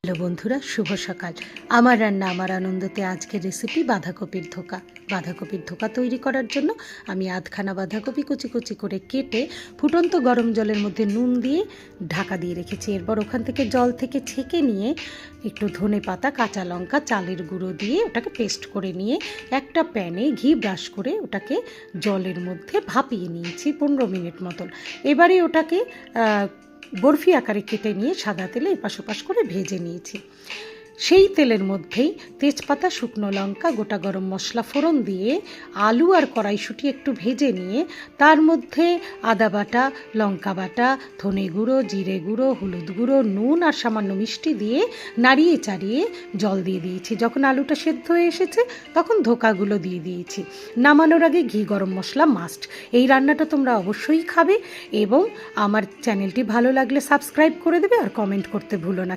Hello বন্ধুরা, শুভ সকাল। আমার রান্না আমার আনন্দতে আজকের রেসিপি বাঁধাকপির ধোকা। বাঁধাকপির ধোকা তৈরি করার জন্য আমি আধখানা বাঁধাকপি কুচি কুচি করে কেটে ফুটন্ত গরম জলের মধ্যে নুন দিয়ে ঢাকা দিয়ে রেখেছি। এরপর ওখান থেকে জল থেকে ছেঁকে নিয়ে একটু ধনে পাতা, কাঁচা লঙ্কা, চালের গুঁড়ো দিয়ে ওটাকে পেস্ট করে নিয়ে একটা প্যানে ঘি ব্রাশ করে ওটাকে জলের মধ্যে ভাপিয়ে নিয়েছি 15 মিনিট মতন। এবারে ওটাকে বরফি আকারে কেটে নিয়ে সাদা তেলে এপাশ ওপাশ করে ভেজে নিয়েছি। সেই তেলের মধ্যেই তেজপাতা, শুকনো লঙ্কা, গোটা গরম মশলা ফোড়ন দিয়ে আলু আর কড়াইশুঁটি একটু ভেজে নিয়ে তার মধ্যে আদা বাটা, লঙ্কা বাটা, ধনে গুঁড়ো, জিরে গুঁড়ো, হলুদ গুঁড়ো, নুন আর সামান্য মিষ্টি দিয়ে নাড়িয়ে চাড়িয়ে জল দিয়ে দিয়েছি। যখন আলুটা সেদ্ধ হয়ে এসেছে তখন ধোকাগুলো দিয়ে দিয়েছি। নামানোর আগে ঘি গরম মশলা মাস্ট। এই রান্নাটা তোমরা অবশ্যই খাবে এবং আমার চ্যানেলটি ভালো লাগলে সাবস্ক্রাইব করে দেবে আর কমেন্ট করতে ভুলো না।